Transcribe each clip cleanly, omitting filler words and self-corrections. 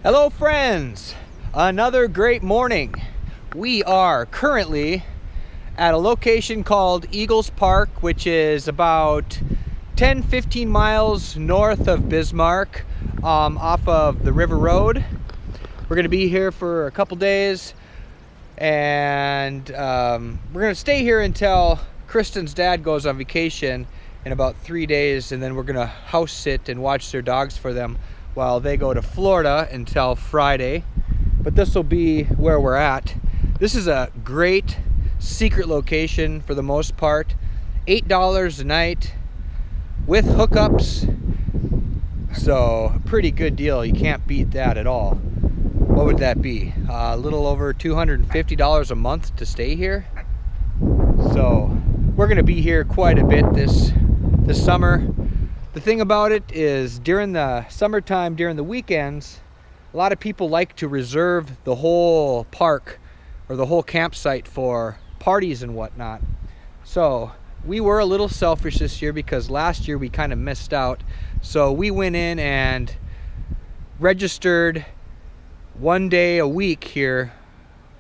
Hello friends, another great morning. We are currently at a location called Eagles Park, which is about 10-15 miles north of Bismarck, off of the River Road. We're gonna be here for a couple days, and we're gonna stay here until Kristen's dad goes on vacation in about 3 days, and then we're gonna house sit and watch their dogs for them while they go to Florida until Friday. But this will be where we're at. This is a great secret location for the most part. $8 a night with hookups. So a pretty good deal. You can't beat that at all. What would that be? A little over $250 a month to stay here. So we're gonna be here quite a bit this summer. The thing about it is, during the summertime, during the weekends, a lot of people like to reserve the whole park or the whole campsite for parties and whatnot. So we were a little selfish this year because last year we kind of missed out. So we went in and registered 1 day a week here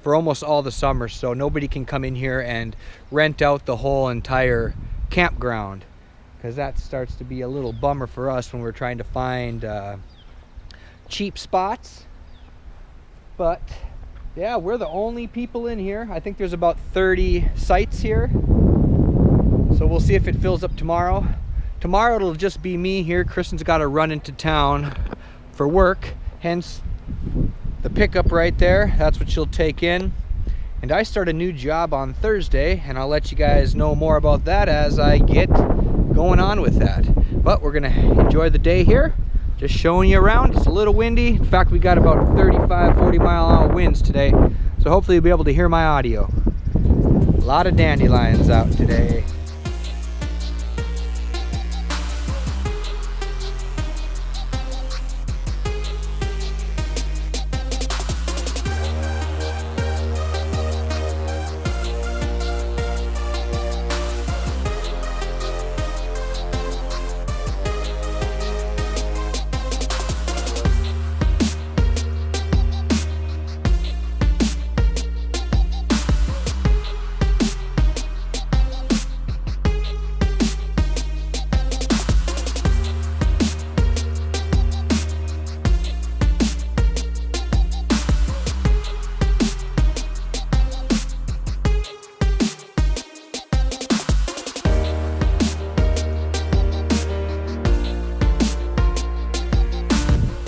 for almost all the summer, so nobody can come in here and rent out the whole entire campground, because that starts to be a little bummer for us when we're trying to find cheap spots. But yeah, we're the only people in here. I think there's about 30 sites here, so we'll see if it fills up tomorrow. Tomorrow it'll just be me here. Kristen's got to run into town for work, hence the pickup right there. That's what she'll take in. And I start a new job on Thursday, and I'll let you guys know more about that as I get going on with that. But we're gonna enjoy the day here, just showing you around. It's a little windy. In fact, we got about 35-40 mile-an-hour winds today, so hopefully you'll be able to hear my audio. A lot of dandelions out today.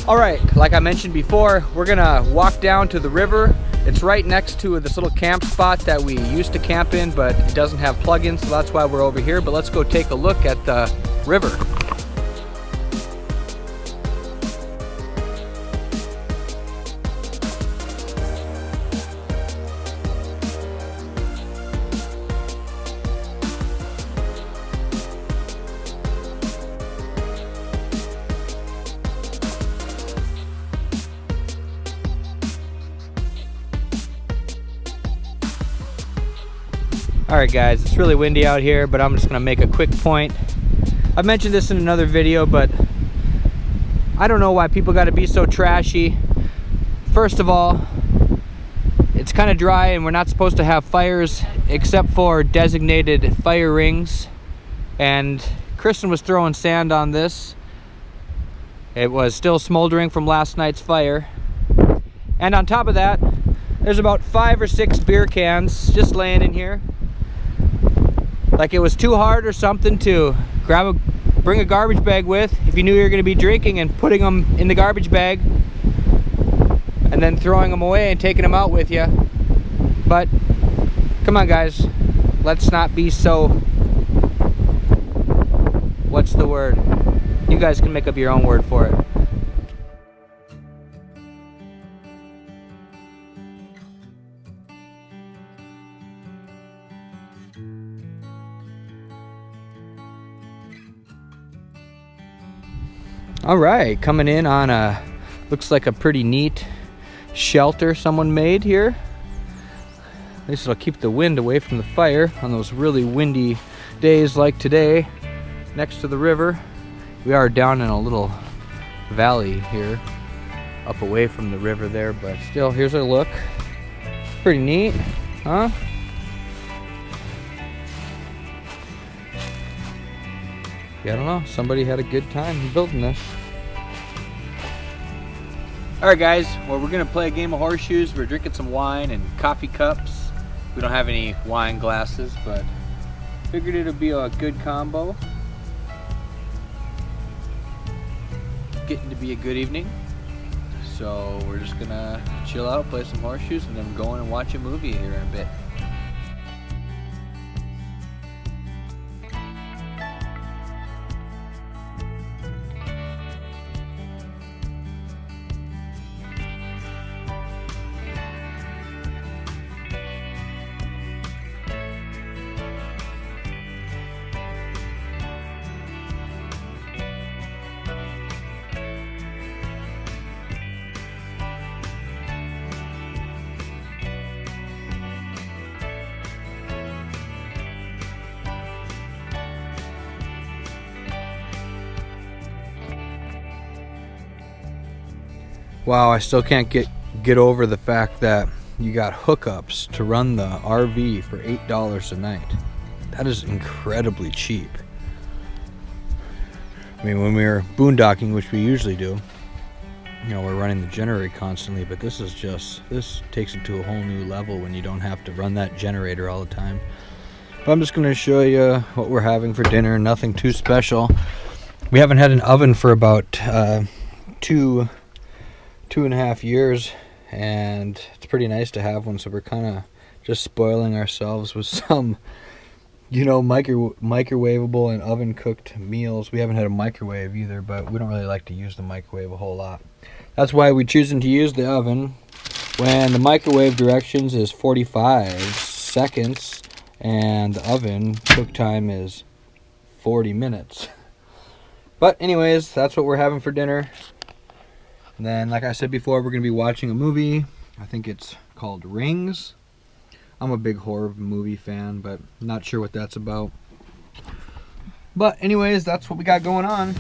All right, like I mentioned before, we're gonna walk down to the river. It's right next to this little camp spot that we used to camp in, but it doesn't have plug-ins, so that's why we're over here. But let's go take a look at the river. All right guys, it's really windy out here, but I'm just gonna make a quick point. I've mentioned this in another video, but I don't know why people gotta be so trashy. First of all, it's kind of dry and we're not supposed to have fires except for designated fire rings. And Kristen was throwing sand on this. It was still smoldering from last night's fire. And on top of that, there's about 5 or 6 beer cans just laying in here. Like it was too hard or something to bring a garbage bag with if you knew you were going to be drinking, and putting them in the garbage bag and then throwing them away and taking them out with you. But come on guys, let's not be so, what's the word? You guys can make up your own word for it. All right, coming in on a, looks like a pretty neat shelter someone made here. At least it'll keep the wind away from the fire on those really windy days like today. Next to the river. We are down in a little valley here. up away from the river there, but still, here's our look. Pretty neat, huh? Yeah, I don't know. Somebody had a good time building this. Alright guys, well, we're gonna play a game of horseshoes. We're drinking some wine and coffee cups. We don't have any wine glasses, but figured it'd be a good combo. Getting to be a good evening. So we're just gonna chill out, play some horseshoes, and then go in and watch a movie here in a bit. Wow, I still can't get over the fact that you got hookups to run the RV for $8 a night. That is incredibly cheap. I mean, when we were boondocking, which we usually do, you know, we're running the generator constantly, but this takes it to a whole new level when you don't have to run that generator all the time. But I'm just going to show you what we're having for dinner. Nothing too special. We haven't had an oven for about two and a half years, and it's pretty nice to have one, so we're kind of just spoiling ourselves with some, you know, microwavable and oven cooked meals. We haven't had a microwave either, but we don't really like to use the microwave a whole lot. That's why we're choosing to use the oven when the microwave directions is 45 seconds and the oven cook time is 40 minutes. But anyways, that's what we're having for dinner. And then, like I said before, we're going to be watching a movie. I think it's called Rings. I'm a big horror movie fan, but not sure what that's about. But anyways, that's what we got going on.